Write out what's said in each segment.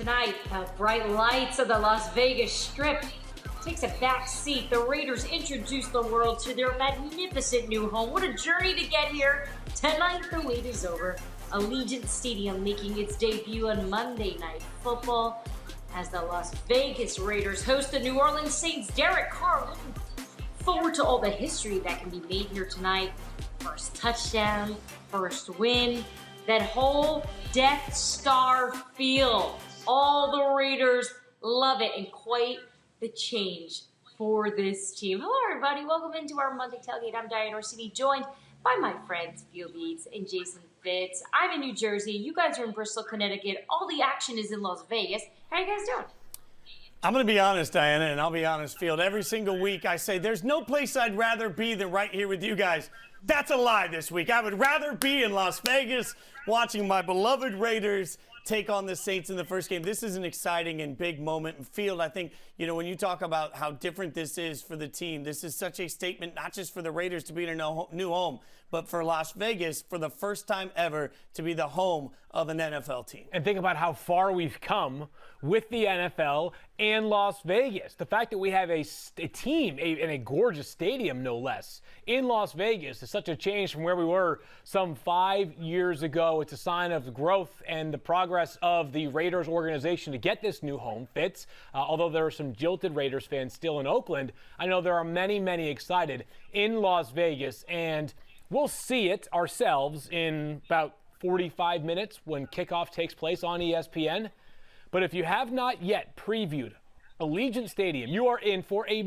Tonight, the bright lights of the Las Vegas Strip takes a back seat. The Raiders introduce the world to their magnificent new home. What a journey to get here. Tonight, the wait is over. Allegiant Stadium making its debut on Monday Night Football as the Las Vegas Raiders host the New Orleans Saints. Derek Carr looking forward to all the history that can be made here tonight. First touchdown, first win, that whole Death Star feel. All the Raiders love it, and quite the change for this team. Hello, everybody. Welcome into our Monday Tailgate. I'm Diane Russini, joined by my friends Field Yates and Jason Fitz. I'm in New Jersey. You guys are in Bristol, Connecticut. All the action is in Las Vegas. How you guys doing? I'm going to be honest, Diana, and I'll be honest, Field. Every single week I say there's no place I'd rather be than right here with you guys. That's a lie this week. I would rather be in Las Vegas watching my beloved Raiders take on the Saints in the first game. This is an exciting and big moment. And Field, I think, when you talk about how different this is for the team, this is such a statement, not just for the Raiders to be in a new home, but for Las Vegas for the first time ever to be the home of an NFL team. And think about how far we've come with the NFL and Las Vegas. The fact that we have a team in a gorgeous stadium, no less, in Las Vegas is such a change from where we were some 5 years ago. It's a sign of growth and the progress of the Raiders organization to get this new home. Fitz, although there are some jilted Raiders fans still in Oakland, I know there are many, many excited in Las Vegas, and we'll see it ourselves in about 45 minutes when kickoff takes place on ESPN. But if you have not yet previewed Allegiant Stadium, you are in for a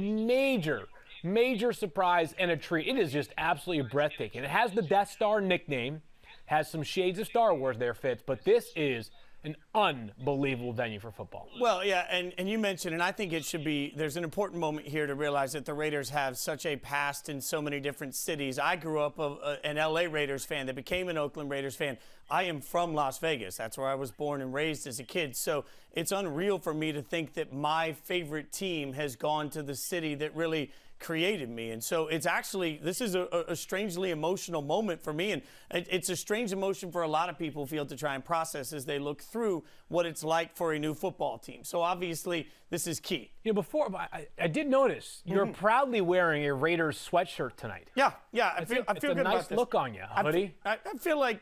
major surprise and a treat. It is just absolutely breathtaking. It has the Death Star nickname, has some shades of Star Wars there, Fitz, but this is an unbelievable venue for football. Well, yeah, and you mentioned, and I think it should be, there's an important moment here to realize that the Raiders have such a past in so many different cities. I grew up an LA Raiders fan that became an Oakland Raiders fan. I am from Las Vegas. That's where I was born and raised as a kid. So it's unreal for me to think that my favorite team has gone to the city that really created me. And so it's actually, this is a strangely emotional moment for me. And it's a strange emotion for a lot of people feel to try and process as they look through what it's like for a new football team. So obviously this is key. Before, I did notice you're proudly wearing a Raiders sweatshirt tonight. Yeah. I feel good about this. It's a nice look on you, buddy. I feel like,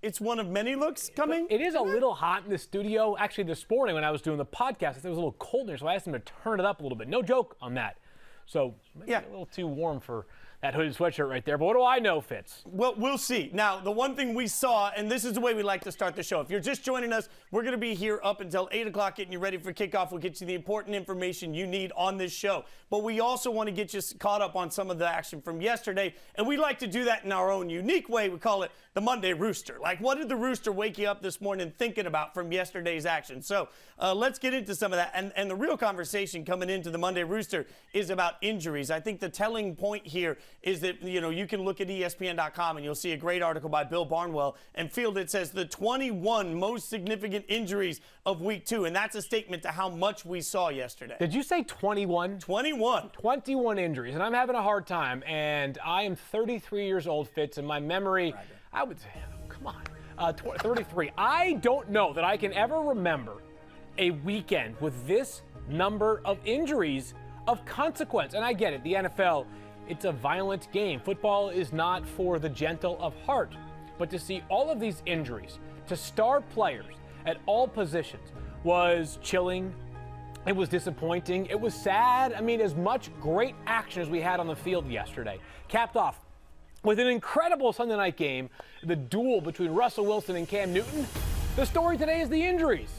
it's one of many looks coming. It is a little hot in the studio. Actually, this morning when I was doing the podcast, it was a little cold in here, so I asked them to turn it up a little bit. No joke on that. So maybe a little too warm for that hooded sweatshirt right there. But what do I know, Fitz? Well, we'll see. Now, the one thing we saw, and this is the way we like to start the show. If you're just joining us, we're going to be here up until 8 o'clock getting you ready for kickoff. We'll get you the important information you need on this show. But we also want to get you caught up on some of the action from yesterday. And we like to do that in our own unique way. We call it the Monday Rooster. Like, what did the Rooster wake you up this morning thinking about from yesterday's action? So let's get into some of that. And the real conversation coming into the Monday Rooster is about injuries. I think the telling point here is that, you can look at ESPN.com and you'll see a great article by Bill Barnwell and Field. It says the 21 most significant injuries of week 2. And that's a statement to how much we saw yesterday. Did you say 21? 21. 21 injuries. And I'm having a hard time. And I am 33 years old, Fitz, and my memory, I would say, come on, 33. I don't know that I can ever remember a weekend with this number of injuries of consequence. And I get it, the NFL, it's a violent game. Football is not for the gentle of heart. But to see all of these injuries to star players at all positions was chilling. It was disappointing. It was sad. I mean, as much great action as we had on the field yesterday, capped off with an incredible Sunday night game, the duel between Russell Wilson and Cam Newton. The story today is the injuries.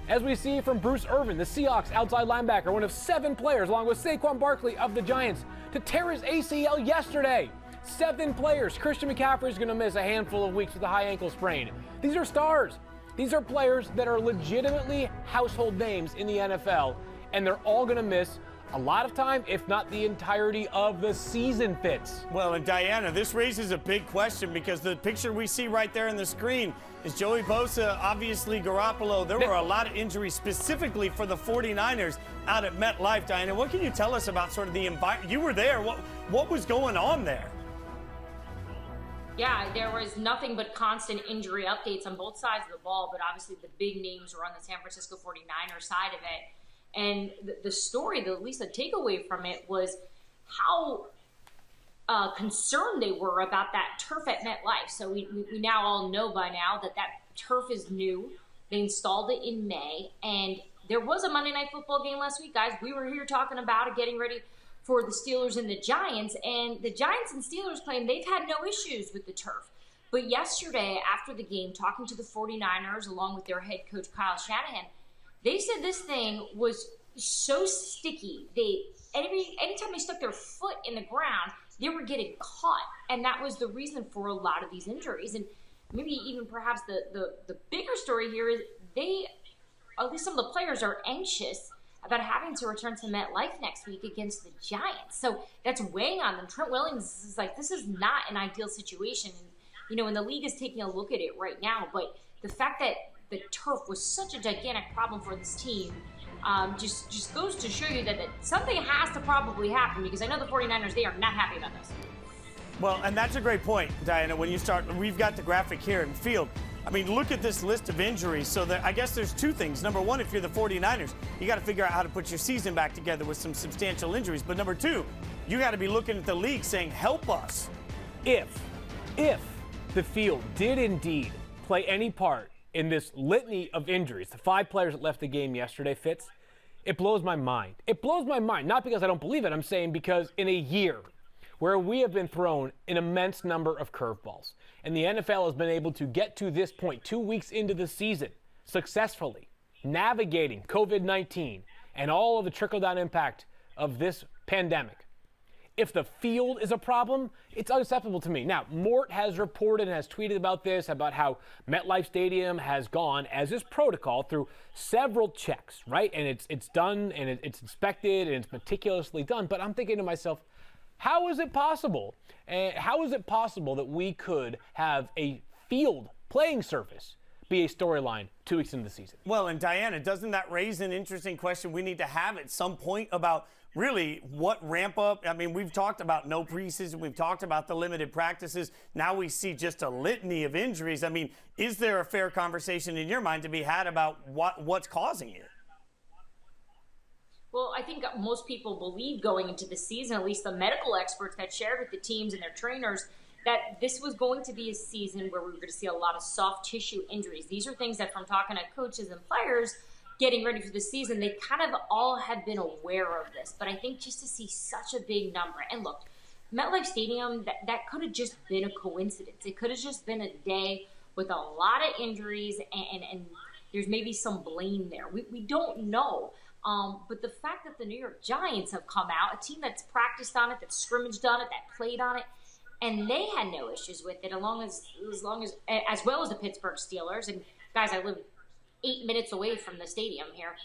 As we see from Bruce Irvin, the Seahawks outside linebacker, one of 7 players, along with Saquon Barkley of the Giants, to tear his ACL yesterday. 7 players. Christian McCaffrey is going to miss a handful of weeks with a high ankle sprain. These are stars. These are players that are legitimately household names in the NFL, and they're all going to miss a lot of time, if not the entirety of the season, Fitz. Well, and Diana, this raises a big question because the picture we see right there on the screen is Joey Bosa, obviously Garoppolo. There were a lot of injuries specifically for the 49ers out at MetLife. Diana, what can you tell us about sort of the environment? You were there. What was going on there? Yeah, there was nothing but constant injury updates on both sides of the ball, but obviously the big names were on the San Francisco 49ers side of it. And the story, at least the takeaway from it, was how concerned they were about that turf at MetLife. So we now all know by now that turf is new. They installed it in May, and there was a Monday Night Football game last week, guys. We were here talking about it, getting ready for the Steelers and the Giants, and the Giants and Steelers claim they've had no issues with the turf. But yesterday, after the game, talking to the 49ers along with their head coach Kyle Shanahan, they said this thing was so sticky. Anytime they stuck their foot in the ground, they were getting caught, and that was the reason for a lot of these injuries. And maybe even perhaps the bigger story here is at least some of the players are anxious about having to return to MetLife next week against the Giants. So that's weighing on them. Trent Williams is like, this is not an ideal situation. And the league is taking a look at it right now. But the fact that the turf was such a gigantic problem for this team just goes to show you that something has to probably happen, because I know the 49ers, they are not happy about this. Well, and that's a great point, Diana. When you start, we've got the graphic here in Field. I mean, look at this list of injuries. So I guess there's two things. Number one, if you're the 49ers, you got to figure out how to put your season back together with some substantial injuries. But number two, you got to be looking at the league saying, help us. If the Field did indeed play any part in this litany of injuries, the 5 players that left the game yesterday, Fitz, it blows my mind. It blows my mind, not because I don't believe it. I'm saying because in a year where we have been thrown an immense number of curveballs, and the NFL has been able to get to this point 2 weeks into the season successfully, navigating COVID-19 and all of the trickle-down impact of this pandemic. If the field is a problem, it's unacceptable to me. Now, Mort has reported and has tweeted about this, about how MetLife Stadium has gone, as is protocol, through several checks, right? And it's done, and it's inspected, and it's meticulously done. But I'm thinking to myself, how is it possible? How is it possible that we could have a field playing surface be a storyline 2 weeks into the season? Well, and Diana, doesn't that raise an interesting question we need to have at some point about really what ramp up? I mean, we've talked about no preseason. We've talked about the limited practices. Now we see just a litany of injuries. I mean, is there a fair conversation in your mind to be had about what's causing it? Well, I think most people believe going into the season, at least the medical experts that shared with the teams and their trainers, that this was going to be a season where we were going to see a lot of soft tissue injuries. These are things that, from talking to coaches and players getting ready for the season, they kind of all have been aware of this. But I think just to see such a big number, and look, MetLife Stadium, that could have just been a coincidence. It could have just been a day with a lot of injuries, and there's maybe some blame there. We don't know. But the fact that the New York Giants have come out, a team that's practiced on it, that scrimmaged on it, that played on it, and they had no issues with it, as well as the Pittsburgh Steelers. And guys, I live 8 minutes away from the stadium here.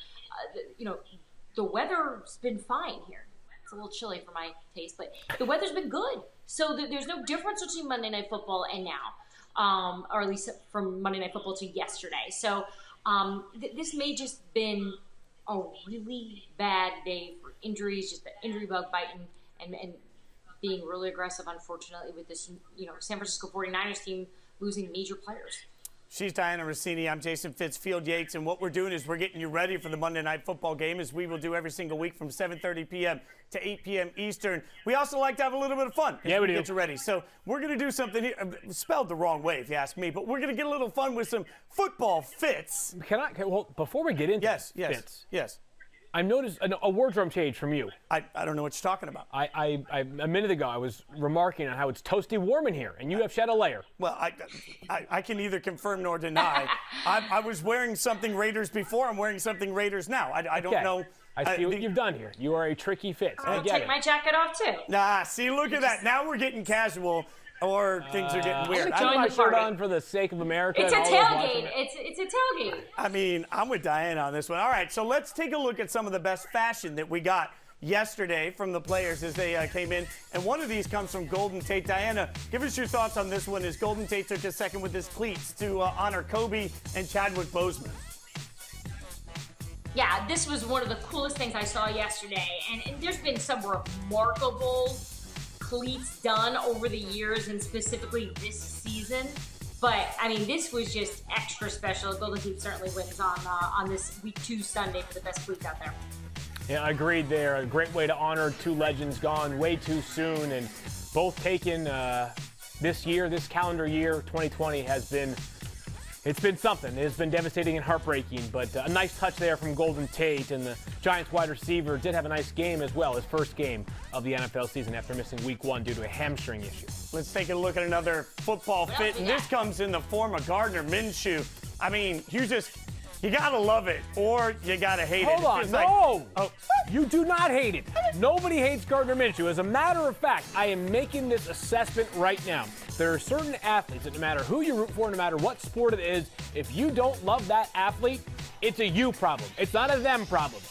The weather's been fine here. It's a little chilly for my taste, but the weather's been good. So there's no difference between Monday Night Football and now, or at least from Monday Night Football to yesterday. So this may just been a really bad day for injuries, just the injury bug biting and being really aggressive, unfortunately, with this, San Francisco 49ers team losing major players. She's Diana Russini. I'm Jason Fitz, Field Yates, and what we're doing is we're getting you ready for the Monday Night Football game, as we will do every single week from 7:30 p.m. to 8 p.m. Eastern. We also like to have a little bit of fun as we get you ready. So we're going to do something here, spelled the wrong way if you ask me, but we're going to get a little fun with some football fits. Well, before we get into Fitz, yes. I noticed a wardrobe change from you. I don't know what you're talking about. I a minute ago I was remarking on how it's toasty warm in here, and you have shed a layer. Well, I can neither confirm nor deny. I was wearing something Raiders before. I'm wearing something Raiders now. I don't know. I see what you've done here. You are a tricky Fitz. I'll take my jacket off too. Nah, see, look at that. Now we're getting casual. Or things are getting weird. I have my shirt on for the sake of America. It's a tailgate. It's a tailgate. I mean, I'm with Diana on this one. All right, so let's take a look at some of the best fashion that we got yesterday from the players as they came in. And one of these comes from Golden Tate. Diana, give us your thoughts on this one as Golden Tate took a second with his cleats to honor Kobe and Chadwick Boseman. Yeah, this was one of the coolest things I saw yesterday. And there's been some remarkable cleats done over the years and specifically this season. But, I mean, this was just extra special. Golden Team certainly wins on this Week 2 Sunday for the best cleats out there. Yeah, agreed there. A great way to honor two legends gone way too soon, and both taken this year, this calendar year, 2020 it's been something. It's been devastating and heartbreaking, but a nice touch there from Golden Tate, and the Giants wide receiver did have a nice game as well, his first game of the NFL season after missing Week 1 due to a hamstring issue. Let's take a look at another football fit, and this comes in the form of Gardner Minshew. I mean, you gotta love it, or you gotta hate it. Hold on, no! You do not hate it. Nobody hates Gardner Minshew. As a matter of fact, I am making this assessment right now. There are certain athletes that no matter who you root for, no matter what sport it is, if you don't love that athlete, it's a you problem. It's not a them problem.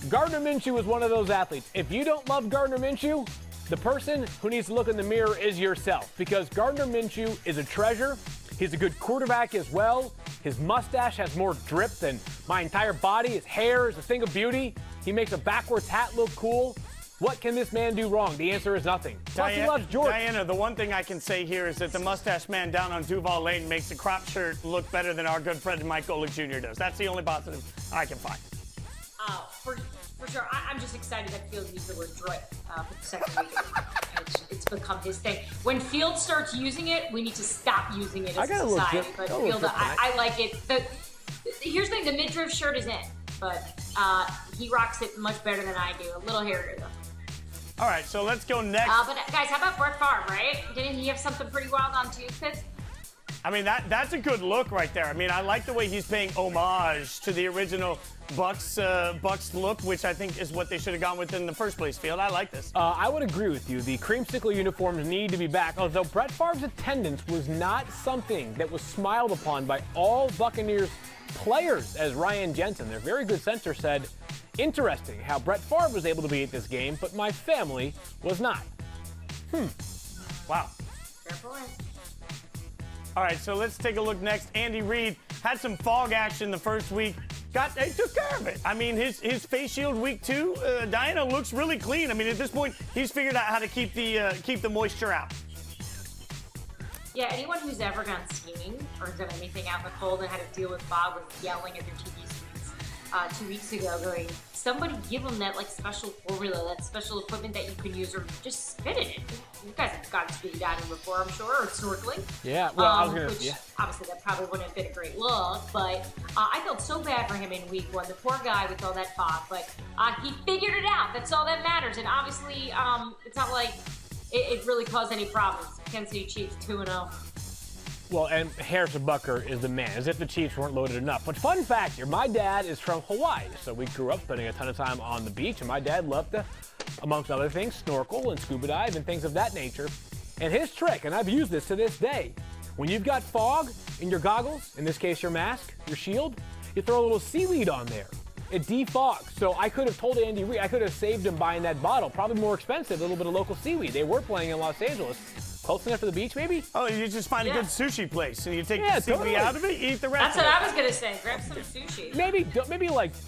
Gardner Minshew is one of those athletes. If you don't love Gardner Minshew, the person who needs to look in the mirror is yourself, because Gardner Minshew is a treasure. He's a good quarterback as well. His mustache has more drip than my entire body. His hair is a thing of beauty. He makes a backwards hat look cool. What can this man do wrong? The answer is nothing. Plus, he loves George. Diana, the one thing I can say here is that the mustache man down on Duval Lane makes the crop shirt look better than our good friend Mike Golick Jr. does. That's the only positive I can find. For sure. I'm just excited that Field used the word drip for the second week. It's become his thing. When Field starts using it, we need to stop using it as a society. But Field, I like it. Here's the thing, the midriff shirt is in, but he rocks it much better than I do. A little hairier, though. All right, so let's go next. But guys, how about Brett Favre, right? Didn't he have something pretty wild on too, Fitz? I mean, that's a good look right there. I mean, I like the way he's paying homage to the original Bucks look, which I think is what they should have gone with in the first place, Field. I like this. I would agree with you. The creamsicle uniforms need to be back, although Brett Favre's attendance was not something that was smiled upon by all Buccaneers players, as Ryan Jensen, their very good censor, said, interesting how Brett Favre was able to be at this game, but my family was not. Wow. Fair point. All right, so let's take a look next. Andy Reid had some fog action the first week. They took care of it. I mean, his face shield week 2, Diana, looks really clean. I mean, at this point, he's figured out how to keep the moisture out. Yeah, anyone who's ever gone skiing or done anything out in the cold and had to deal with fog was yelling at their TV screens 2 weeks ago, going, somebody give them that special formula, that special equipment that you can use, or just spit in it. You guys have gone skiing diving before, I'm sure, or snorkeling. Yeah, well, I was gonna. Which, obviously, that probably wouldn't have been a great look, but I felt so bad for him in week 1. The poor guy with all that fog, but he figured it out. That's all that matters, and obviously, it's not like it really caused any problems. Kansas City Chiefs 2-0. Well, and Harrison Butker is the man, as if the Chiefs weren't loaded enough. But fun fact here, my dad is from Hawaii, so we grew up spending a ton of time on the beach, and my dad loved to, amongst other things, snorkel and scuba dive and things of that nature. And his trick, and I've used this to this day, when you've got fog in your goggles, in this case your mask, your shield, you throw a little seaweed on there. It defogs. So I could have told Andy Reid, I could have saved him buying that bottle, probably more expensive, a little bit of local seaweed. They were playing in Los Angeles. Close enough to the beach, maybe? Oh, you just find a good sushi place, and you take the seaweed out of it, you eat the rest. That's what I was gonna say. Grab some sushi. Maybe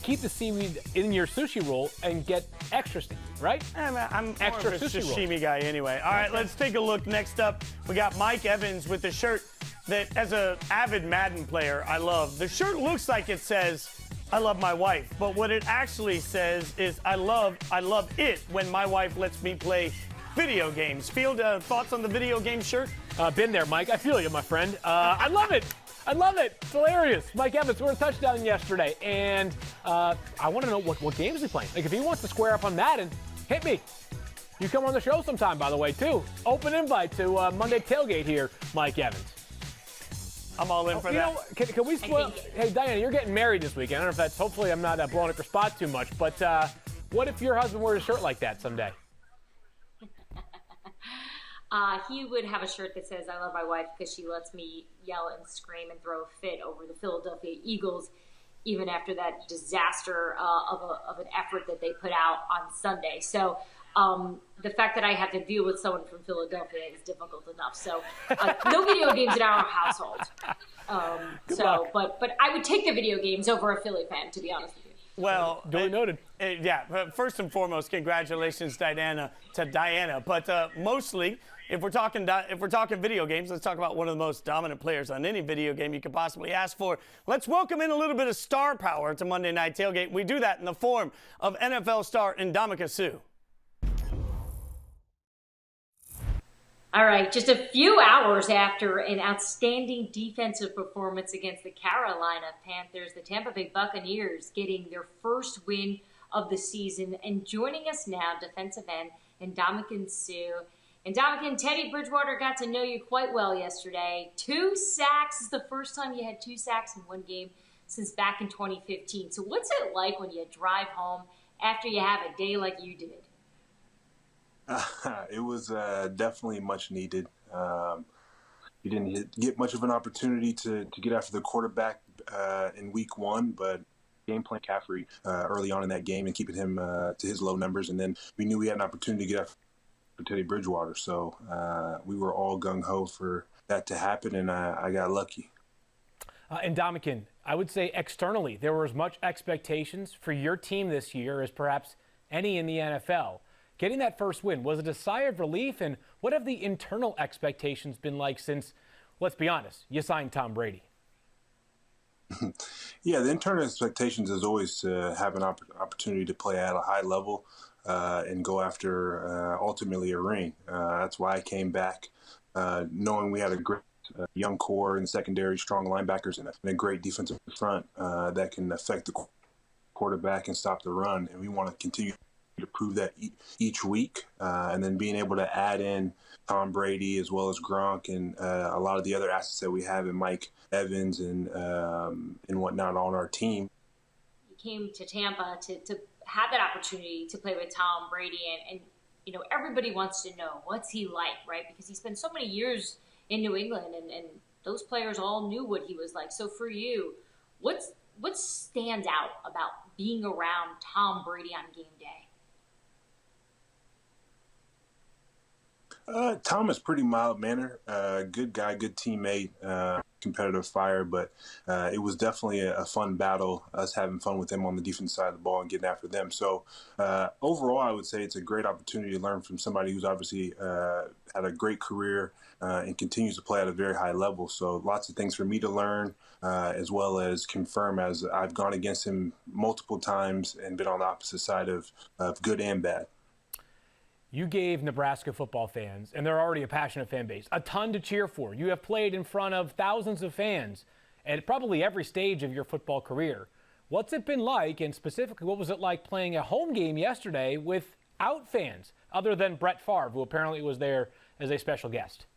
keep the seaweed in your sushi roll and get extra seaweed, right? I'm extra more of a sushi sashimi guy anyway. All right, let's take a look. Next up, we got Mike Evans with the shirt that, as an avid Madden player, I love. The shirt looks like it says, I love my wife, but what it actually says is, I love it when my wife lets me play video games. Field, thoughts on the video game shirt? Been there, Mike. I feel you, my friend. I love it. I love it. It's hilarious. Mike Evans scored a touchdown yesterday, and I want to know what games he's playing. Like, if he wants to square up on Madden, hit me. You come on the show sometime, by the way, too. Open invite to Monday Tailgate here, Mike Evans. I'm all in for that. Can we spoil? Hey, Diana, you're getting married this weekend. I don't know if that's. Hopefully, I'm not blowing up your spot too much. But what if your husband wears a shirt like that someday? He would have a shirt that says, I love my wife because she lets me yell and scream and throw a fit over the Philadelphia Eagles, even after that disaster of an effort that they put out on Sunday. So the fact that I have to deal with someone from Philadelphia is difficult enough. So no video games in our household. But I would take the video games over a Philly fan, to be honest with you. Well, duly noted. Yeah, first and foremost, congratulations, Diana. But mostly, if we're talking video games, let's talk about one of the most dominant players on any video game you could possibly ask for. Let's welcome in a little bit of star power to Monday Night Tailgate. We do that in the form of NFL star Ndamukong Suh. All right, just a few hours after an outstanding defensive performance against the Carolina Panthers, the Tampa Bay Buccaneers getting their first win of the season. And joining us now, defensive end Ndamukong Suh. Ndamukong, Teddy Bridgewater got to know you quite well yesterday. 2 sacks. This is the first time you had 2 sacks in one game since back in 2015. So what's it like when you drive home after you have a day like you did? It was definitely much needed. We didn't get much of an opportunity to get after the quarterback in week 1, but game plan McCaffrey early on in that game and keeping him to his low numbers. And then we knew we had an opportunity to get after Teddy Bridgewater. So we were all gung-ho for that to happen, and I got lucky. Ndamukong, I would say externally, there were as much expectations for your team this year as perhaps any in the NFL. Getting that first win, was it a sigh of relief? And what have the internal expectations been like since, let's be honest, you signed Tom Brady? Yeah, the internal expectations is always to have an opportunity to play at a high level and go after ultimately a ring. That's why I came back knowing we had a great young core in the secondary, strong linebackers, and a great defensive front that can affect the quarterback and stop the run. And we want to continue to prove that each week, and then being able to add in Tom Brady as well as Gronk and a lot of the other assets that we have in Mike Evans and whatnot on our team. You came to Tampa to have that opportunity to play with Tom Brady, and you know, everybody wants to know, what's he like, right? Because he spent so many years in New England, and those players all knew what he was like. So for you, what stands out about being around Tom Brady on game day? Tom is pretty mild-mannered, good guy, good teammate, competitive fire, but it was definitely a fun battle, us having fun with him on the defense side of the ball and getting after them. So overall, I would say it's a great opportunity to learn from somebody who's obviously had a great career and continues to play at a very high level. So lots of things for me to learn, as well as confirm, as I've gone against him multiple times and been on the opposite side of good and bad. You gave Nebraska football fans, and they're already a passionate fan base, a ton to cheer for. You have played in front of thousands of fans at probably every stage of your football career. What's it been like, and specifically, what was it like playing a home game yesterday without fans, other than Brett Favre, who apparently was there as a special guest?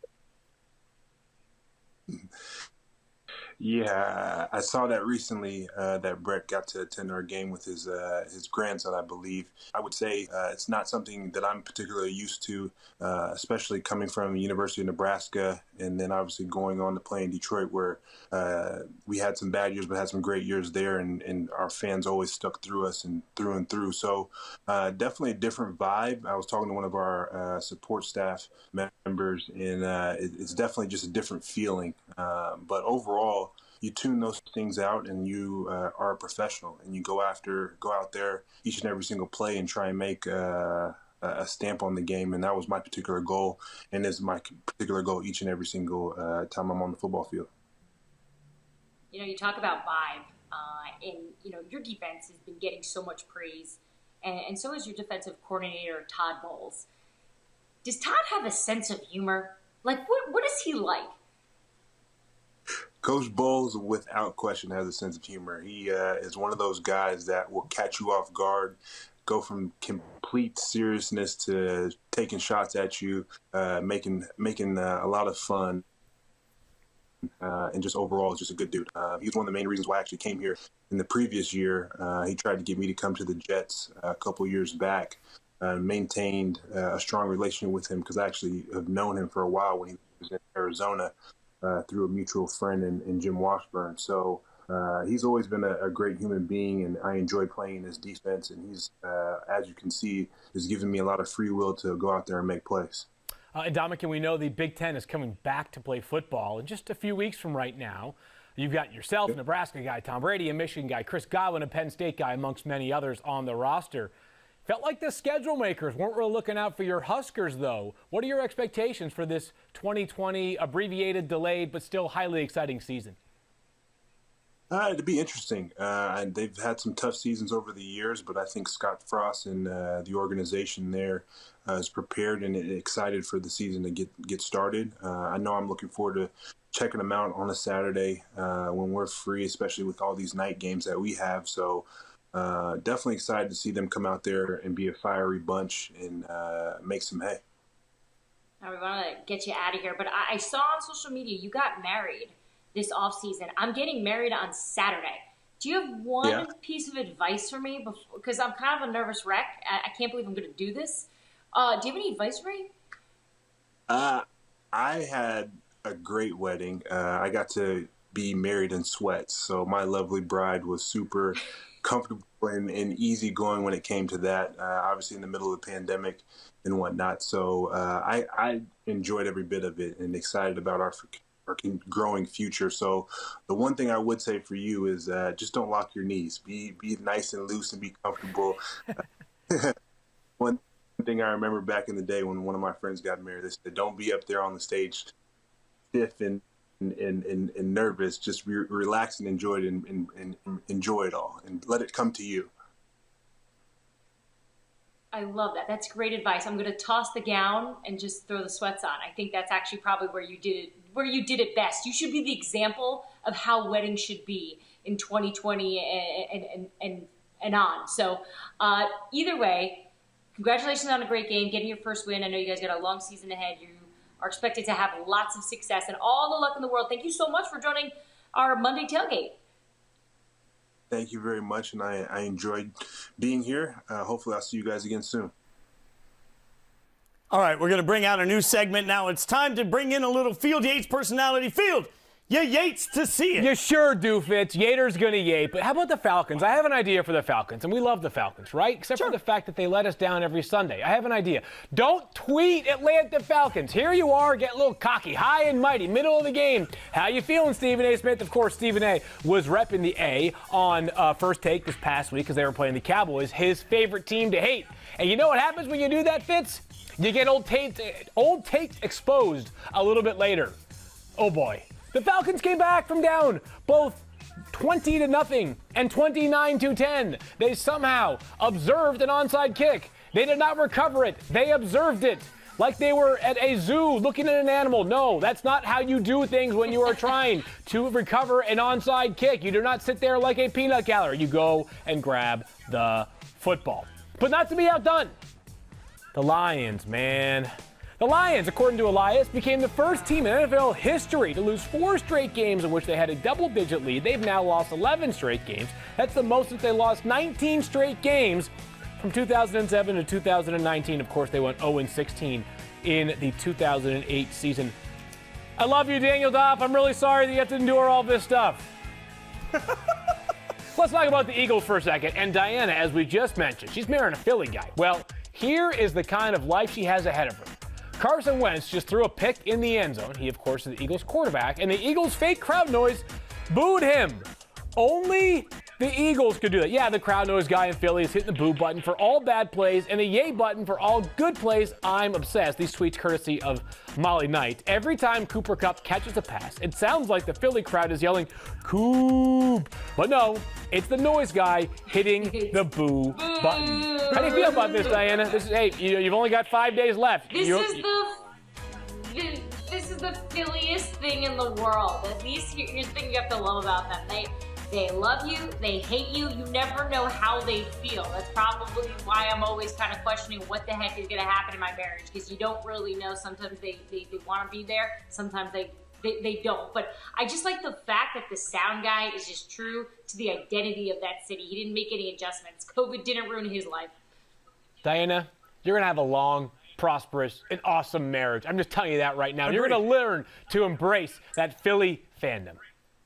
Yeah, I saw that recently, that Brett got to attend our game with his grandson, I believe. I would say it's not something that I'm particularly used to, especially coming from the University of Nebraska and then obviously going on to play in Detroit, where we had some bad years but had some great years there, and our fans always stuck through us and through. So definitely a different vibe. I was talking to one of our support staff members, and it's definitely just a different feeling. But overall, you tune those things out, and you are a professional, and you go out there each and every single play and try and make a stamp on the game. And that was my particular goal, and is my particular goal each and every single time I'm on the football field. You know, you talk about vibe, and you know, your defense has been getting so much praise, and so is your defensive coordinator, Todd Bowles. Does Todd have a sense of humor? Like, what is he like? Coach Bowles, without question, has a sense of humor. He is one of those guys that will catch you off guard, go from complete seriousness to taking shots at you, making a lot of fun, and just overall is just a good dude. He's one of the main reasons why I actually came here in the previous year. He tried to get me to come to the Jets a couple years back. Maintained a strong relationship with him because I actually have known him for a while when he was in Arizona. Through a mutual friend in Jim Washburn. So he's always been a great human being, and I enjoy playing his defense. And he's, as you can see, has given me a lot of free will to go out there and make plays. Ndamukong, we know the Big Ten is coming back to play football in just a few weeks from right now. You've got yourself, Nebraska guy, Tom Brady, a Michigan guy, Chris Godwin, a Penn State guy, amongst many others on the roster. Felt like the schedule makers weren't really looking out for your Huskers, though. What are your expectations for this 2020 abbreviated, delayed, but still highly exciting season? It'd be interesting. They've had some tough seasons over the years, but I think Scott Frost and the organization there is prepared and excited for the season to get started. I know I'm looking forward to checking them out on a Saturday when we're free, especially with all these night games that we have. So definitely excited to see them come out there and be a fiery bunch and make some hay. Now we want to get you out of here, but I saw on social media you got married this offseason. I'm getting married on Saturday. Do you have one piece of advice for me? Because I'm kind of a nervous wreck. I can't believe I'm going to do this. Do you have any advice for me? I had a great wedding. I got to be married in sweats, so my lovely bride was super comfortable and easygoing when it came to that. Obviously in the middle of the pandemic and whatnot. So I enjoyed every bit of it and excited about our growing future. So the one thing I would say for you is just don't lock your knees. Be nice and loose and be comfortable. One thing I remember back in the day when one of my friends got married, they said, don't be up there on the stage stiff and nervous. Just relax and enjoy it and enjoy it all and let it come to you. I love that. That's great advice. I'm going to toss the gown and just throw the sweats on. I think that's actually probably where you did it best. You should be the example of how weddings should be in 2020 and on. So either way, congratulations on a great game, getting your first win. I know you guys got a long season ahead. You are expected to have lots of success and all the luck in the world. Thank you so much for joining our Monday Tailgate. Thank you very much, and I enjoyed being here. Hopefully I'll see you guys again soon. All right, we're going to bring out a new segment now. It's time to bring in a little Field Yates personality. Field, you Yates to see it. You sure do, Fitz. Yater's going to Yate. But how about the Falcons? I have an idea for the Falcons, and we love the Falcons, right? Except for the fact that they let us down every Sunday. I have an idea. Don't tweet Atlanta Falcons. Here you are, get a little cocky, high and mighty, middle of the game. How you feeling, Stephen A. Smith? Of course, Stephen A. was repping the A on First Take this past week because they were playing the Cowboys, his favorite team to hate. And you know what happens when you do that, Fitz? You get old takes exposed a little bit later. Oh boy. The Falcons came back from down both 20-0 and 29-10. They somehow observed an onside kick. They did not recover it. They observed it like they were at a zoo looking at an animal. No, that's not how you do things when you are trying to recover an onside kick. You do not sit there like a peanut gallery. You go and grab the football. But not to be outdone. The Lions, man. The Lions, according to Elias, became the first team in NFL history to lose 4 straight games in which they had a double-digit lead. They've now lost 11 straight games. That's the most since they lost 19 straight games from 2007 to 2019. Of course, they went 0-16 in the 2008 season. I love you, Daniel Doff. I'm really sorry that you have to endure all this stuff. Let's talk about the Eagles for a second. And Diana, as we just mentioned, she's marrying a Philly guy. Well, here is the kind of life she has ahead of her. Carson Wentz just threw a pick in the end zone. He, of course, is the Eagles quarterback, and the Eagles' fake crowd noise booed him. Only the Eagles could do that. Yeah, the crowd noise guy in Philly is hitting the boo button for all bad plays and the yay button for all good plays. I'm obsessed. These tweets courtesy of Molly Knight. Every time Cooper Kupp catches a pass, it sounds like the Philly crowd is yelling, Coop. But no, it's the noise guy hitting the boo button. How do you feel about this, Diana? You've only got 5 days left. This is the Philliest thing in the world. At least here's the thing you have to love about them. They love you, they hate you, you never know how they feel. That's probably why I'm always kind of questioning what the heck is going to happen in my marriage, because you don't really know. Sometimes they want to be there, sometimes they don't. But I just like the fact that the sound guy is just true to the identity of that city. He didn't make any adjustments. COVID didn't ruin his life. Diana, you're going to have a long, prosperous, and awesome marriage. I'm just telling you that right now. You're going to learn to embrace that Philly fandom.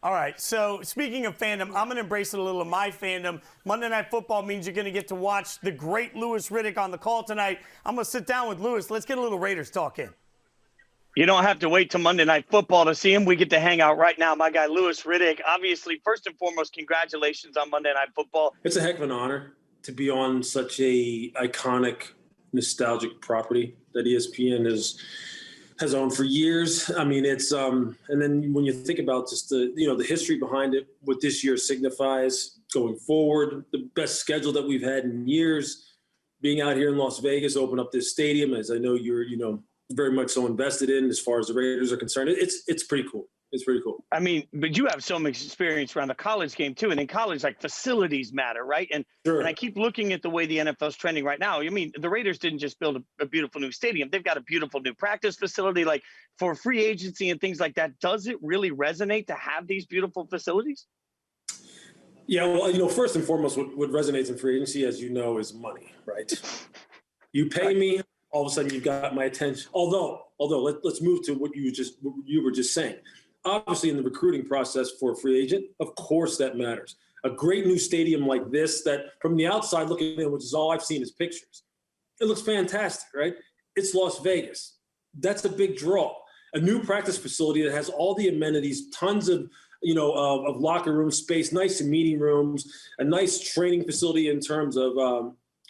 All right, so speaking of fandom, I'm going to embrace a little of my fandom. Monday Night Football means you're going to get to watch the great Louis Riddick on the call tonight. I'm going to sit down with Louis. Let's get a little Raiders talk in. You don't have to wait till Monday Night Football to see him. We get to hang out right now. My guy, Louis Riddick. Obviously, first and foremost, congratulations on Monday Night Football. It's a heck of an honor to be on such a iconic, nostalgic property that ESPN has owned for years. I mean, it's and then when you think about just the history behind it, what this year signifies going forward, the best schedule that we've had in years, being out here in Las Vegas, open up this stadium, as I know you're very much so invested in as far as the Raiders are concerned. It's pretty cool. It's pretty cool. I mean, but you have so much experience around the college game too. And in college, like, facilities matter, right? And, Sure. and I keep looking at the way the NFL is trending right now. I mean, the Raiders didn't just build a beautiful new stadium. They've got a beautiful new practice facility. Like, for free agency and things like that, does it really resonate to have these beautiful facilities? Yeah, well, first and foremost, what resonates in free agency, as you know, is money, right? You pay me, all of a sudden you've got my attention. Although let's move to what you were just saying. Obviously, in the recruiting process for a free agent, of course that matters. A great new stadium like this, that from the outside looking in, which is all I've seen is pictures, it looks fantastic, right? It's Las Vegas. That's a big draw. A new practice facility that has all the amenities, tons of locker room space, nice meeting rooms, a nice training facility in terms of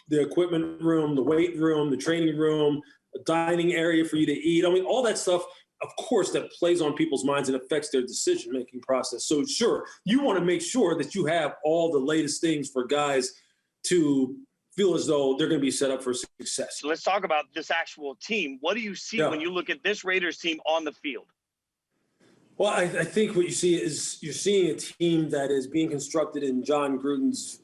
the equipment room, the weight room, the training room, a dining area for you to eat. I mean, all that stuff, of course, that plays on people's minds and affects their decision-making process. So sure, you want to make sure that you have all the latest things for guys to feel as though they're going to be set up for success. So let's talk about this actual team. What do you see when you look at this Raiders team on the field? Well, I think what you see is you're seeing a team that is being constructed in John Gruden's,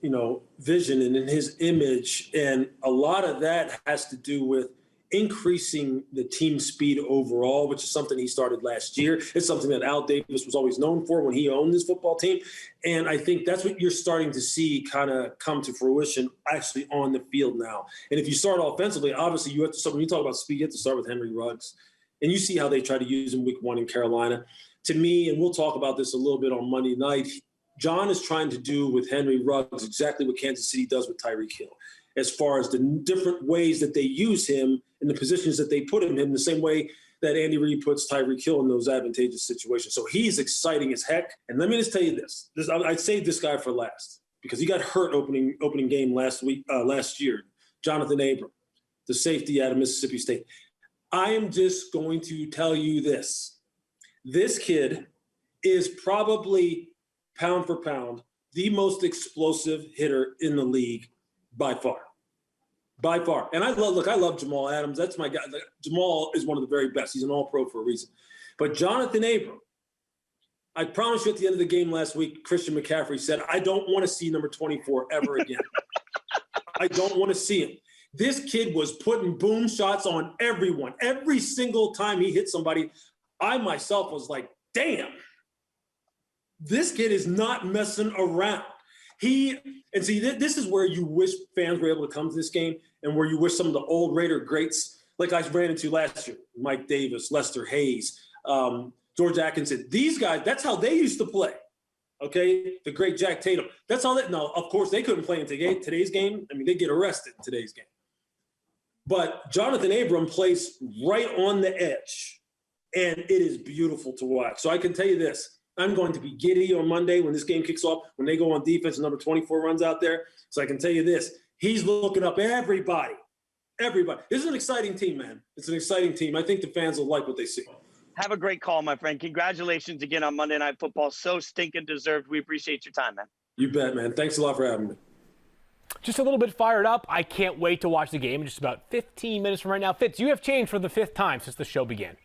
vision and in his image. And a lot of that has to do with increasing the team speed overall, which is something he started last year. It's something that Al Davis was always known for when he owned this football team. And I think that's what you're starting to see kind of come to fruition actually on the field now. And if you start offensively, obviously you have to, when you talk about speed, you have to start with Henry Ruggs. And you see how they try to use him week 1 in Carolina. To me, and we'll talk about this a little bit on Monday night, John is trying to do with Henry Ruggs exactly what Kansas City does with Tyreek Hill, as far as the different ways that they use him in the positions that they put him in, the same way that Andy Reid puts Tyreek Hill in those advantageous situations. So he's exciting as heck. And let me just tell you this I'd save this guy for last because he got hurt opening game last year. Jonathan Abram, the safety out of Mississippi State. I am just going to tell you this. This kid is probably, pound for pound, the most explosive hitter in the league by far. By far. And I love Jamal Adams. That's my guy. Jamal is one of the very best. He's an all-pro for a reason. But Jonathan Abram, I promise you at the end of the game last week, Christian McCaffrey said, I don't want to see number 24 ever again. I don't want to see him. This kid was putting boom shots on everyone. Every single time he hit somebody, I myself was like, damn, this kid is not messing around. This is where you wish fans were able to come to this game and where you wish some of the old Raider greats, like I ran into last year, Mike Davis, Lester Hayes, George Atkinson, these guys, that's how they used to play. Okay, the great Jack Tatum. That's all that. No, of course, they couldn't play in today's game. I mean, they get arrested in today's game. But Jonathan Abram plays right on the edge. And it is beautiful to watch. So I can tell you this. I'm going to be giddy on Monday when this game kicks off, when they go on defense and number 24 runs out there. So I can tell you this. He's looking up everybody. Everybody. This is an exciting team, man. It's an exciting team. I think the fans will like what they see. Have a great call, my friend. Congratulations again on Monday Night Football. So stinking deserved. We appreciate your time, man. You bet, man. Thanks a lot for having me. Just a little bit fired up. I can't wait to watch the game in just about 15 minutes from right now. Fitz, you have changed for the 5th time since the show began.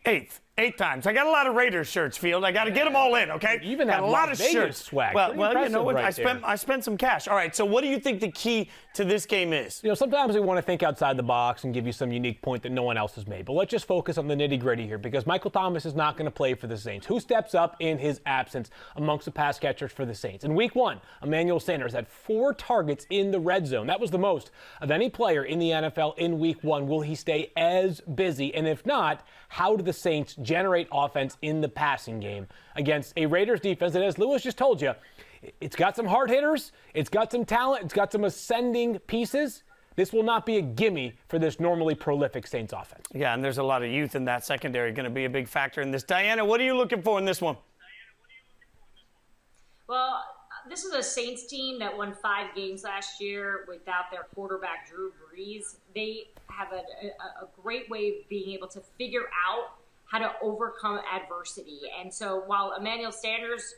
8 times. I got a lot of Raiders shirts, Field. I got to get them all in, okay? You even have a lot of Vegas shirts. Swag. Well, you know what? Right I spent some cash. All right, so what do you think the key to this game is? Sometimes we want to think outside the box and give you some unique point that no one else has made. But let's just focus on the nitty-gritty here because Michael Thomas is not going to play for the Saints. Who steps up in his absence amongst the pass catchers for the Saints? In week 1, Emmanuel Sanders had 4 targets in the red zone. That was the most of any player in the NFL in week 1. Will he stay as busy? And if not, how do the Saints generate offense in the passing game against a Raiders defense that, as Lewis just told you, it's got some hard hitters, it's got some talent, it's got some ascending pieces, this will not be a gimme for this normally prolific Saints offense. Yeah, and there's a lot of youth in that secondary going to be a big factor in this. Diana, what are you looking for in this one? Well, this is a Saints team that won 5 games last year without their quarterback, Drew Brees. They have a great way of being able to figure out how to overcome adversity. And so while Emmanuel Sanders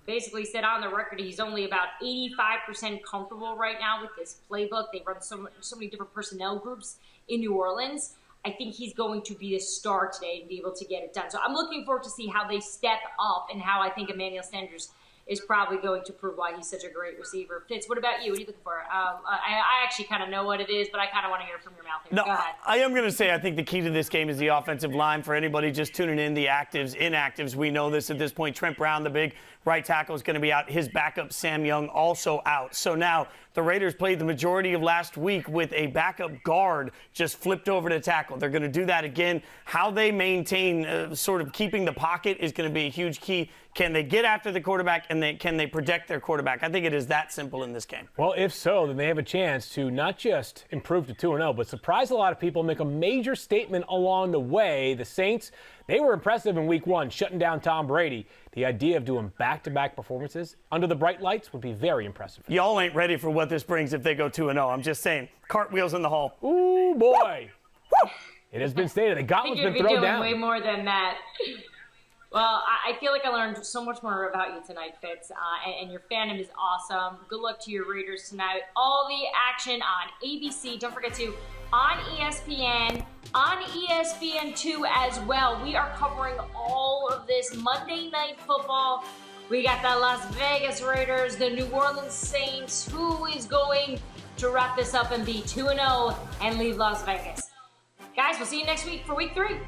basically said on the record he's only about 85% comfortable right now with this playbook, they run so many different personnel groups in New Orleans, I think he's going to be a star today and be able to get it done. So I'm looking forward to see how they step up and how I think Emmanuel Sanders is probably going to prove why he's such a great receiver. Fitz, what about you? What are you looking for? I actually kind of know what it is, but I kind of want to hear it from your mouth here. No, Go ahead. I am going to say I think the key to this game is the offensive line. For anybody just tuning in, the actives, inactives, we know this at this point. Trent Brown, the big right tackle, is going to be out. His backup, Sam Young, also out. So now the Raiders played the majority of last week with a backup guard just flipped over to tackle. They're going to do that again. How they maintain sort of keeping the pocket is going to be a huge key. Can they get after the quarterback, and can they protect their quarterback? I think it is that simple in this game. Well, if so, then they have a chance to not just improve to 2-0, but surprise a lot of people, make a major statement along the way. The Saints, they were impressive in week 1, shutting down Tom Brady. The idea of doing back-to-back performances under the bright lights would be very impressive. Y'all ain't ready for what this brings if they go 2-0. I'm just saying, cartwheels in the hall. Ooh, boy. It has been stated. The gauntlet's been thrown down. Way more than that. Well, I feel like I learned so much more about you tonight, Fitz, and your fandom is awesome. Good luck to your Raiders tonight. All the action on ABC. Don't forget to on ESPN, on ESPN2 as well. We are covering all of this Monday Night Football. We got the Las Vegas Raiders, the New Orleans Saints. Who is going to wrap this up and be 2-0 and leave Las Vegas? Guys, we'll see you next week for week 3.